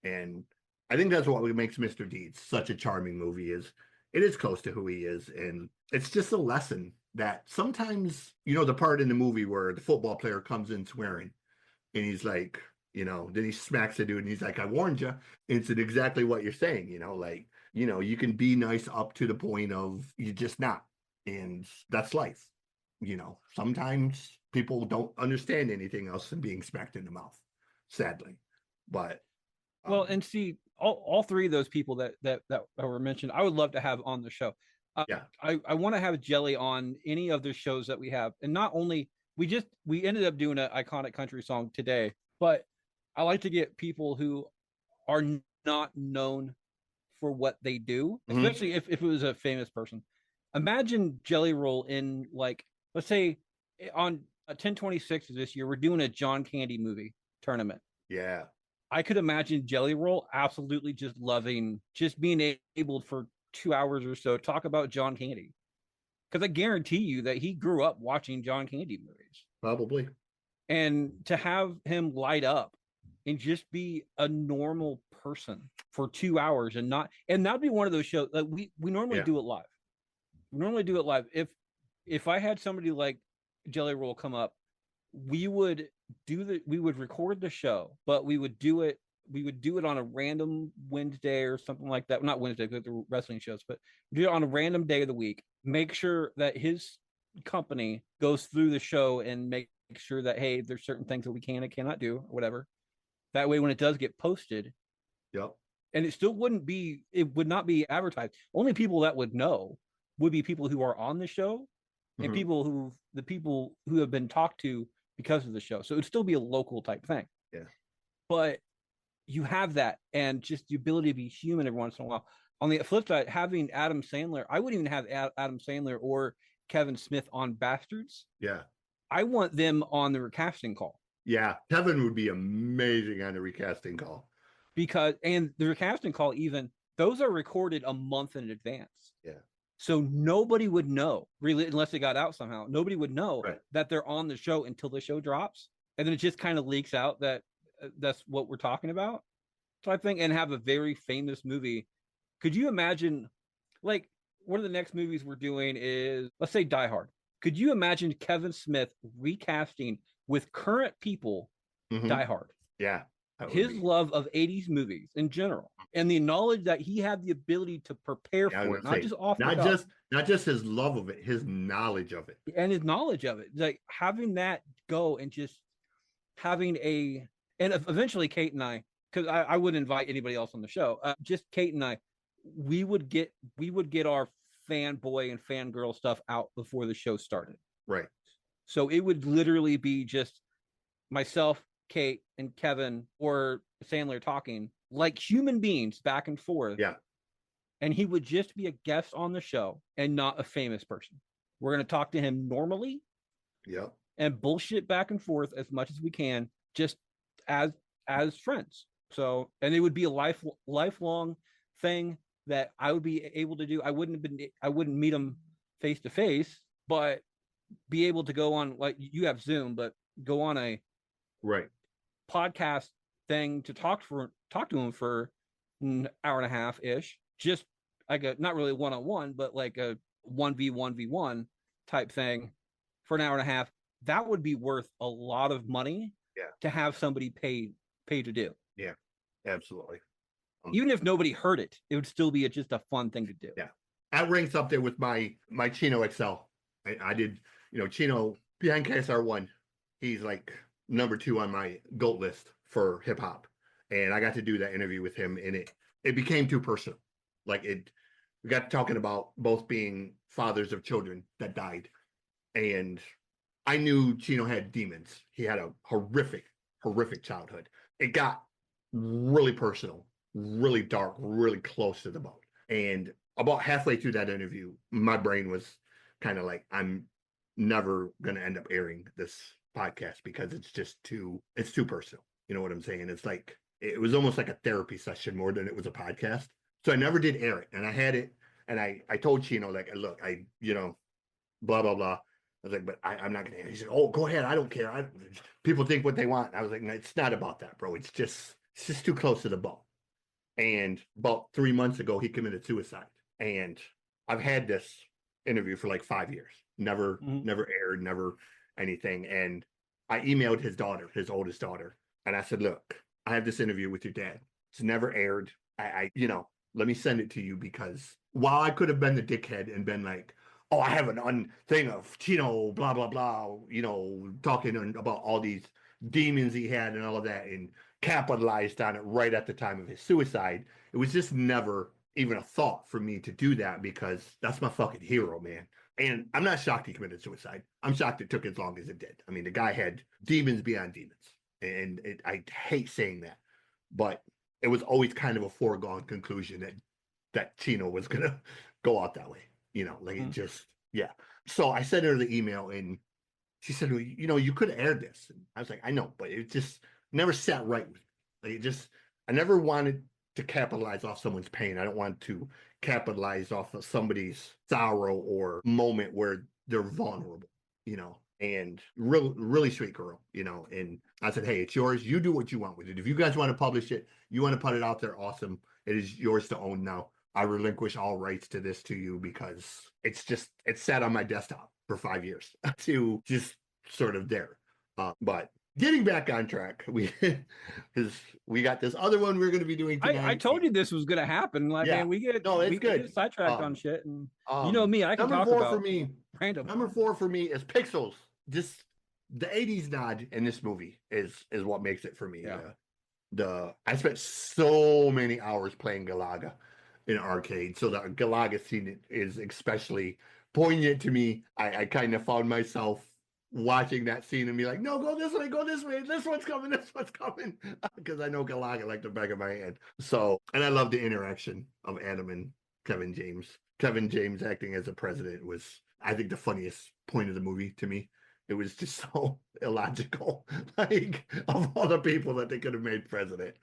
And I think that's what makes Mr. Deeds such a charming movie is it is close to who he is. And it's just a lesson that sometimes, the part in the movie where the football player comes in swearing and he's like, then he smacks the dude and he's like, I warned you. It's exactly what you're saying, you can be nice up to the point of you're just not. And that's life. Sometimes people don't understand anything else than being smacked in the mouth, sadly. But well, and see, all three of those people that were mentioned, I would love to have on the show. Yeah, I want to have Jelly on any of the shows that we have, and not only we ended up doing an iconic country song today, but I like to get people who are not known for what they do, especially if it was a famous person. Imagine Jelly Roll in, like, let's say on 10/26 of this year, we're doing a John Candy movie tournament. Yeah. I could imagine Jelly Roll absolutely just loving just being able for 2 hours or so talk about John Candy. Because I guarantee you that he grew up watching John Candy movies. Probably. And to have him light up and just be a normal person for 2 hours and that'd be one of those shows that we normally do it live. We normally do it live. If I had somebody like Jelly Roll come up, we would record the show, but we would do it on a random Wednesday or something like that. Not Wednesday because the wrestling shows, but do it on a random day of the week. Make sure that his company goes through the show and make sure that, hey, there's certain things that we can and cannot do or whatever. That way when it does get posted, yep. And it would not be advertised. Only people that would know would be people who are on the show and the people who have been talked to because of the show. So it'd still be a local type thing. Yeah. But you have that and just the ability to be human every once in a while. On the flip side, having Adam Sandler, I wouldn't even have Adam Sandler or Kevin Smith on Bastards. Yeah. I want them on the recasting call. Yeah. Kevin would be amazing on the recasting call. And the recasting call, even those are recorded a month in advance. Yeah. So nobody would know, really, unless it got out somehow. Nobody would know that they're on the show until the show drops. And then it just kind of leaks out that that's what we're talking about. So I think, and have a very famous movie. Could you imagine, like, one of the next movies we're doing is, let's say, Die Hard. Could you imagine Kevin Smith recasting with current people Die Hard? Yeah. His love of 80s movies in general, and the knowledge that he had the ability to prepare for it, not just off the cuff. Not just his love of it, his knowledge of it. And his knowledge of it. Like having that go and just having and eventually Kate and I, because I wouldn't invite anybody else on the show, just Kate and I, we would get our fanboy and fangirl stuff out before the show started. Right. So it would literally be just myself, Kate, and Kevin or Sandler talking like human beings back and forth. Yeah. And he would just be a guest on the show and not a famous person. We're going to talk to him normally. Yep. And bullshit back and forth as much as we can, just as friends. So, and it would be a lifelong thing that I would be able to do. I wouldn't meet him face to face, but be able to go on, like you have Zoom, but go on a podcast thing to talk to him for an hour and a half ish, just like not really one-on-one, but like a 1v1v1 type thing for an hour and a half. That would be worth a lot of money to have somebody pay to do. Yeah, absolutely. Even if nobody heard it, it would still be just a fun thing to do. Yeah, that ranks up there with my Chino XL. I did, Chino behind KSR1. He's like number 2 on my GOAT list for hip hop, and I got to do that interview with him, and it became too personal. Like we got talking about both being fathers of children that died, and I knew Chino had demons. He had a horrific childhood. It got really personal, really dark, really close to the bone. And about halfway through that interview, my brain was kind of like, I'm never going to end up airing this podcast because it's too personal. You know what I'm saying? It's like, it was almost like a therapy session more than it was a podcast. So I never did air it. And I had it, and I told Chino, like, look, blah, blah, blah. I was like, but I'm not going to. He said, oh, go ahead. I don't care. People think what they want. I was like, no, it's not about that, bro. It's just too close to the ball. And about 3 months ago, he committed suicide. And I've had this interview for like 5 years. Never aired, never anything. And I emailed his daughter, his oldest daughter. And I said, look, I have this interview with your dad. It's never aired. Let me send it to you, because while I could have been the dickhead and been like, oh, I have an thing of Chino, blah, blah, blah, talking about all these demons he had and all of that, and capitalized on it right at the time of his suicide. It was just never even a thought for me to do that, because that's my fucking hero, man. And I'm not shocked he committed suicide. I'm shocked it took as long as it did. I mean, the guy had demons beyond demons. And I hate saying that, but it was always kind of a foregone conclusion that Chino was going to go out that way. It just, yeah. So I sent her the email, and she said, well, you could have aired this. And I was like, I know, but it just never sat right with me. I never wanted to capitalize off someone's pain. I don't want to capitalize off of somebody's sorrow or moment where they're vulnerable, and really sweet girl, and I said, hey, it's yours. You do what you want with it. If you guys want to publish it, you want to put it out there, awesome. It is yours to own now. I relinquish all rights to this to you, because it's sat on my desktop for 5 years to just sort of there. But getting back on track, we got this other one we're going to be doing tonight. I told you this was going to happen. Like, yeah. man, we get sidetracked on shit, and me, I can talk about random. Number 4 for me is Pixels. Just the 80s nod in this movie is what makes it for me. Yeah. I spent so many hours playing Galaga in arcade, so the Galaga scene is especially poignant to me. I kind of found myself watching that scene and be like, no, go this way, this one's coming, because I know Galaga like the back of my hand. So, and I love the interaction of Adam and Kevin James. Kevin James acting as a president was, I think, the funniest point of the movie to me. It was just so illogical. Like, of all the people that they could have made president,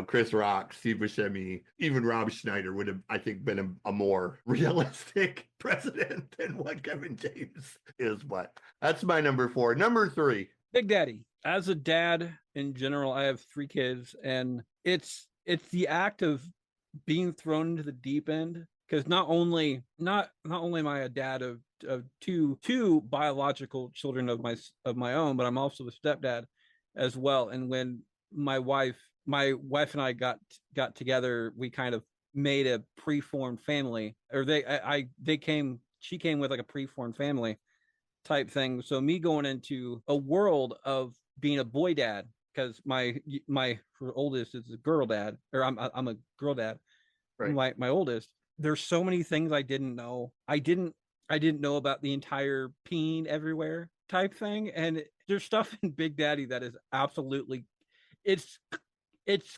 Chris Rock, Steve Buscemi, even Rob Schneider would have, I think, been a more realistic president than what Kevin James is. But that's my number 4. Number 3. Big Daddy. As a dad in general, I have 3 kids, and it's the act of being thrown into the deep end. Because not only am I a dad of two biological children of my own, but I'm also a stepdad as well. And when my wife and I got together, we kind of made a preformed family, or she came with like a preformed family type thing. So me going into a world of being a boy dad, because my oldest is a girl dad, or I'm a girl dad, right. My oldest. There's so many things I didn't know. I didn't know about the entire peeing everywhere type thing. And there's stuff in Big Daddy that is absolutely, it's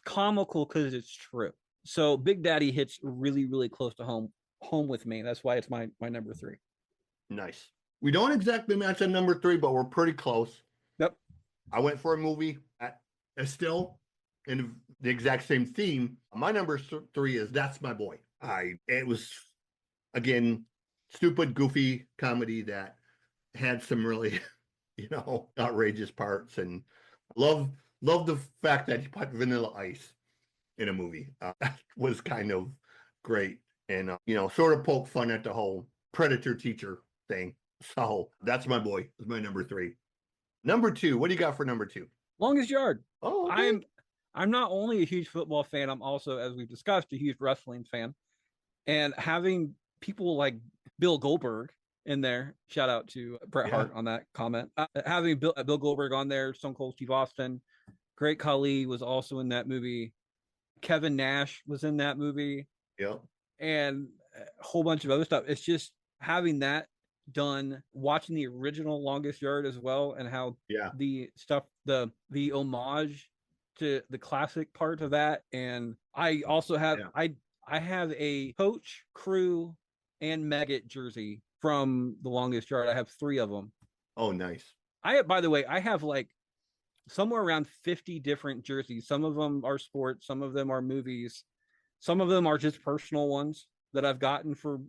comical because it's true. So Big Daddy hits really, really close to home with me. That's why it's my number 3. Nice. We don't exactly match on number 3, but we're pretty close. Yep. I went for a movie still in the exact same theme. My number 3 is That's My Boy. It was, again, stupid, goofy comedy that had some really, outrageous parts, and love the fact that he put Vanilla Ice in a movie. That was kind of great, and sort of poke fun at the whole predator teacher thing. So That's My Boy is my number 3. Number 2, what do you got for number 2? Longest Yard. Oh, okay. I'm not only a huge football fan, I'm also, as we've discussed, a huge wrestling fan. And having people like Bill Goldberg in there, shout out to Bret Hart on that comment. Having Bill Goldberg on there, Stone Cold Steve Austin, Great Khali was also in that movie. Kevin Nash was in that movie. Yeah. And a whole bunch of other stuff. It's just having that done, watching the original Longest Yard as well, and how the stuff, the homage to the classic part of that. And I also have I have a Coach, Crew, and Maggot jersey from The Longest Yard. I have 3 of them. Oh, nice. By the way, I have like somewhere around 50 different jerseys. Some of them are sports, some of them are movies, some of them are just personal ones that I've gotten for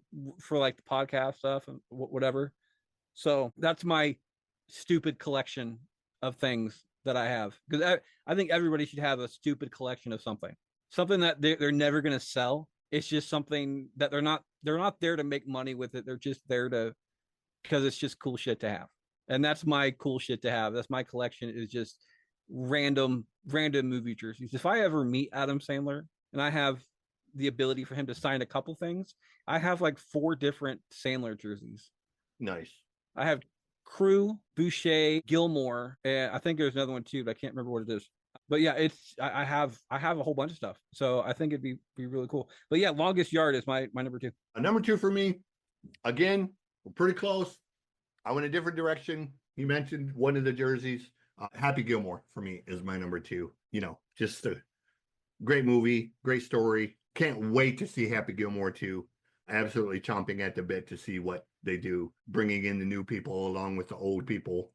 like the podcast stuff and whatever. So that's my stupid collection of things that I have, because I think everybody should have a stupid collection of something that they're never going to sell. It's just something that they're not there to make money with it. They're just there to, because it's just cool shit to have. And that's my cool shit to have. That's my collection, is just random movie jerseys. If I ever meet Adam Sandler and I have the ability for him to sign a couple things, I have like 4 different Sandler jerseys. Nice. I have Crew, Boucher, Gilmore, and I think there's another one too, but I can't remember what it is. But yeah, I have a whole bunch of stuff, so I think it'd be really cool. But yeah, Longest Yard is my number 2. Number 2 for me, again, we're pretty close. I went a different direction. You mentioned one of the jerseys. Happy Gilmore for me is my number 2. You know, just a great movie, great story. Can't wait to see Happy Gilmore 2. Absolutely chomping at the bit to see what they do, bringing in the new people along with the old people,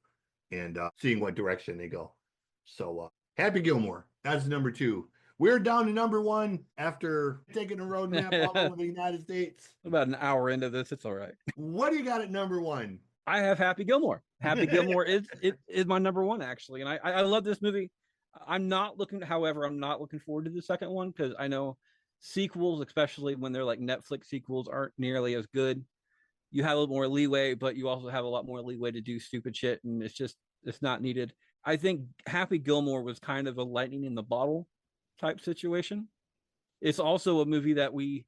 and seeing what direction they go. So Happy Gilmore, that's number 2. We're down to number 1 after taking a road map all over the United States. About an hour into this, it's all right. What do you got at number 1? I have Happy Gilmore. Happy Gilmore is my number 1, actually, and I love this movie. I'm not looking forward to the second one, because I know sequels, especially when they're like Netflix sequels, aren't nearly as good. You have a little more leeway, but you also have a lot more leeway to do stupid shit, and it's not needed. I think Happy Gilmore was kind of a lightning in the bottle type situation. It's also a movie that we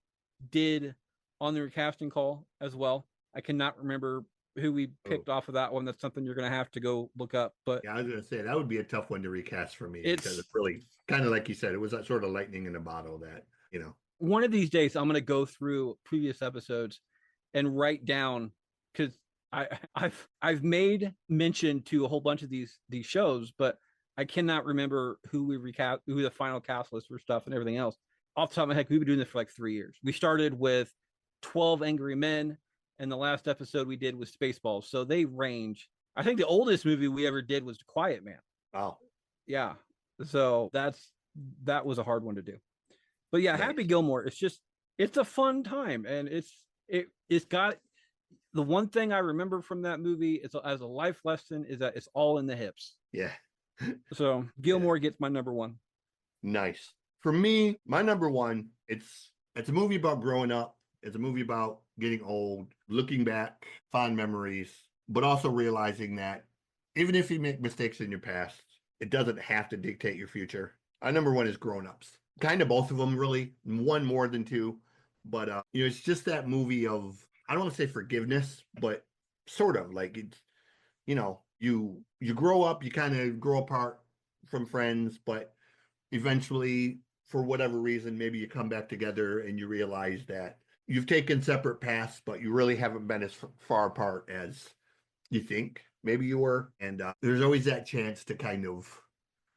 did on the recasting call as well. I cannot remember who we picked off of that one. That's something you're going to have to go look up. But yeah, I was going to say that would be a tough one to recast for me, because it's really kind of like you said, it was that sort of lightning in a bottle that, you know. One of these days, I'm going to go through previous episodes and write down, because I've made mention to a whole bunch of these shows, but I cannot remember who the final cast was for stuff and everything else. Off the top of my head, we've been doing this for like 3 years. We started with 12 Angry Men, and the last episode we did was Spaceballs. So they range. I think the oldest movie we ever did was The Quiet Man. Wow. Yeah. So that was a hard one to do. But yeah, nice. Happy Gilmore, it's a fun time, and it's got the one thing I remember from that movie as a life lesson is that it's all in the hips. Yeah. So Gilmore gets my number 1. Nice. For me, my number 1, it's a movie about growing up. It's a movie about getting old, looking back, fond memories, but also realizing that even if you make mistakes in your past, it doesn't have to dictate your future. My number 1 is Grown Ups. Kind of both of them, really. One more than 2. But, it's just that movie of, I don't want to say forgiveness, but sort of like it's, you grow up, you kind of grow apart from friends, but eventually, for whatever reason, maybe you come back together and you realize that you've taken separate paths, but you really haven't been as far apart as you think maybe you were. And there's always that chance to kind of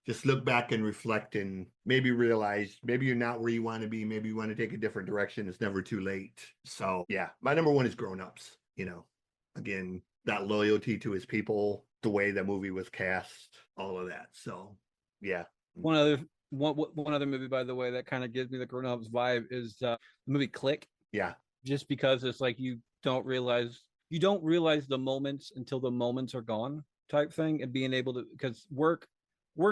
just look back and reflect and maybe realize maybe you're not where you want to be. Maybe you want to take a different direction. It's never too late. So yeah, my number 1 is Grown Ups. Again, that loyalty to his people, the way the movie was cast, all of that. So yeah. One other movie, by the way, that kind of gives me the Grown Ups vibe is the movie Click. Yeah. Just because it's like you don't realize the moments until the moments are gone type thing, and being able to, because work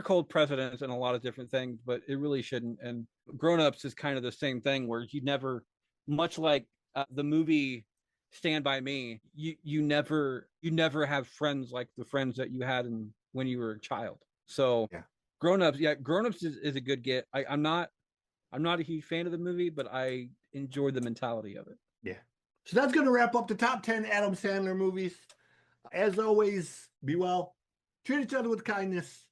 hold precedence in a lot of different things, but it really shouldn't. And Grown Ups is kind of the same thing, where you never, much like the movie Stand By Me, you never have friends like the friends that you had when you were a child. So yeah. Grown Ups is a good get. I'm not a huge fan of the movie, but I enjoy the mentality of it. Yeah. So that's going to wrap up the top 10 Adam Sandler movies. As always, be well, treat each other with kindness,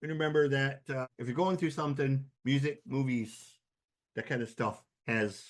and remember that if you're going through something, music, movies, that kind of stuff has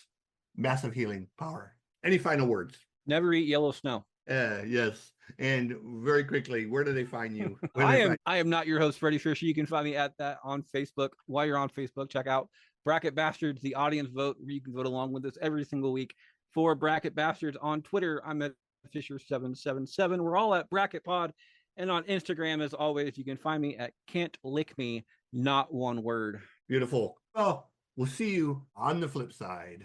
massive healing power. Any final words? Never eat yellow snow. Yes. And very quickly, where do they find you? I am not your host, Freddie Fisher. You can find me at that on Facebook. While you're on Facebook, check out Bracket Bastards, the audience vote, where you can vote along with us every single week for Bracket Bastards. On Twitter, I'm at Fisher777. We're all at Bracket Pod. And on Instagram, as always, you can find me at Can't Lick Me, not one word. Beautiful. Well, we'll see you on the flip side.